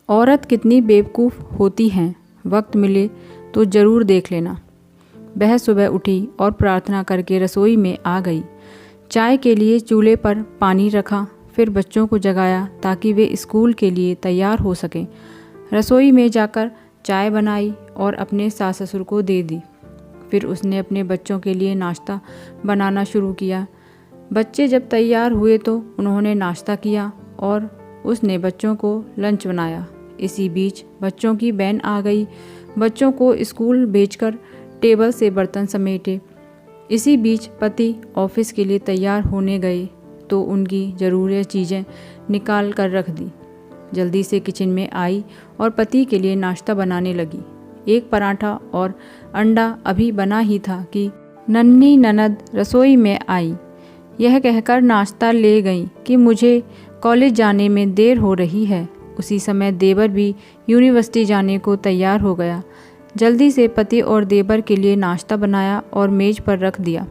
औरत कितनी बेवकूफ़ होती हैं, वक्त मिले तो ज़रूर देख लेना। वह सुबह उठी और प्रार्थना करके रसोई में आ गई। चाय के लिए चूल्हे पर पानी रखा, फिर बच्चों को जगाया ताकि वे स्कूल के लिए तैयार हो सकें। रसोई में जाकर चाय बनाई और अपने सास ससुर को दे दी। फिर उसने अपने बच्चों के लिए नाश्ता बनाना शुरू किया। बच्चे जब तैयार हुए तो उन्होंने नाश्ता किया और उसने बच्चों को लंच बनाया। इसी बीच बच्चों की वैन आ गई। बच्चों को स्कूल भेजकर टेबल से बर्तन समेटे। इसी बीच पति ऑफिस के लिए तैयार होने गए तो उनकी ज़रूरी चीज़ें निकाल कर रख दी। जल्दी से किचन में आई और पति के लिए नाश्ता बनाने लगी। एक पराठा और अंडा अभी बना ही था कि नन्ही ननद रसोई में आई। यह कहकर नाश्ता ले गई कि मुझे कॉलेज जाने में देर हो रही है। उसी समय देवर भी यूनिवर्सिटी जाने को तैयार हो गया। जल्दी से पति और देवर के लिए नाश्ता बनाया और मेज पर रख दिया।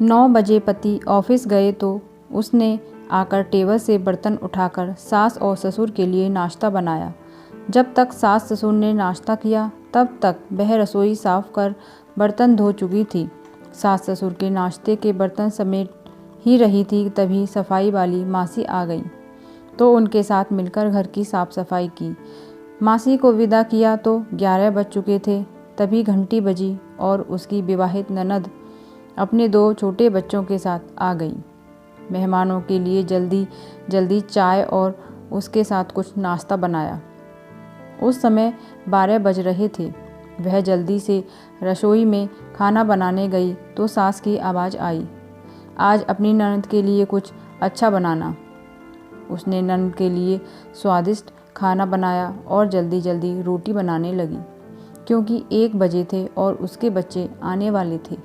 9 बजे पति ऑफिस गए तो उसने आकर टेबल से बर्तन उठाकर सास और ससुर के लिए नाश्ता बनाया। जब तक सास ससुर ने नाश्ता किया तब तक वह रसोई साफ कर बर्तन धो चुकी थी। सास ससुर के नाश्ते के बर्तन समेट ही रही थी, तभी सफाई वाली मासी आ गई तो उनके साथ मिलकर घर की साफ सफाई की। मासी को विदा किया तो 11 बज चुके थे। तभी घंटी बजी और उसकी विवाहित ननद अपने 2 छोटे बच्चों के साथ आ गई। मेहमानों के लिए जल्दी जल्दी चाय और उसके साथ कुछ नाश्ता बनाया। उस समय 12 बज रहे थे। वह जल्दी से रसोई में खाना बनाने गई तो सास की आवाज़ आई, आज अपनी ननद के लिए कुछ अच्छा बनाना। उसने ननद के लिए स्वादिष्ट खाना बनाया और जल्दी जल्दी रोटी बनाने लगी क्योंकि 1 बजे थे और उसके बच्चे आने वाले थे।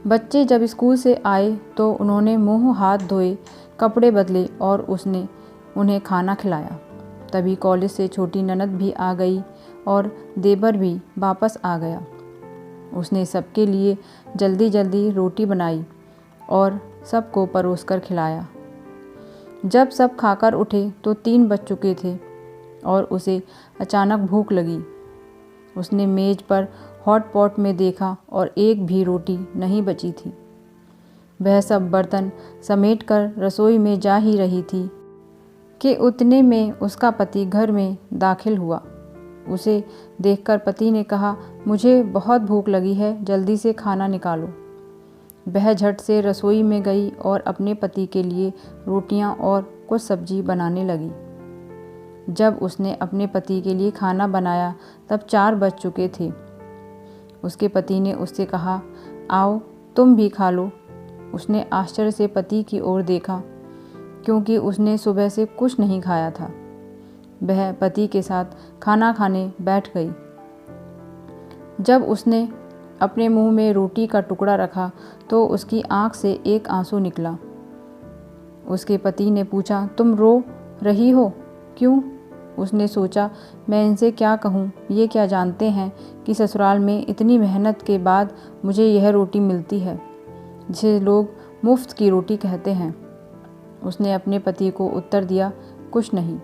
बच्चे जब स्कूल से आए तो उन्होंने मुंह हाथ धोए, कपड़े बदले और उसने उन्हें खाना खिलाया। तभी कॉलेज से छोटी ननद भी आ गई और देवर भी वापस आ गया। उसने सबके लिए जल्दी जल्दी रोटी बनाई और सबको परोसकर खिलाया। जब सब खाकर उठे तो 3 बज चुके थे और उसे अचानक भूख लगी। उसने मेज पर हॉट पॉट में देखा और एक भी रोटी नहीं बची थी। वह सब बर्तन समेटकर रसोई में जा ही रही थी कि उतने में उसका पति घर में दाखिल हुआ। उसे देखकर पति ने कहा, मुझे बहुत भूख लगी है, जल्दी से खाना निकालो। वह झट से रसोई में गई और अपने पति के लिए रोटियां और कुछ सब्जी बनाने लगी। जब उसने अपने पति के लिए खाना बनाया तब 4 बज चुके थे। उसके पति ने उससे कहा, आओ तुम भी खा लो। उसने आश्चर्य से पति की ओर देखा क्योंकि उसने सुबह से कुछ नहीं खाया था। वह पति के साथ खाना खाने बैठ गई। जब उसने अपने मुंह में रोटी का टुकड़ा रखा तो उसकी आंख से एक आंसू निकला। उसके पति ने पूछा, तुम रो रही हो, क्यों? उसने सोचा, मैं इनसे क्या कहूँ, ये क्या जानते हैं कि ससुराल में इतनी मेहनत के बाद मुझे यह रोटी मिलती है जिसे लोग मुफ्त की रोटी कहते हैं। उसने अपने पति को उत्तर दिया, कुछ नहीं।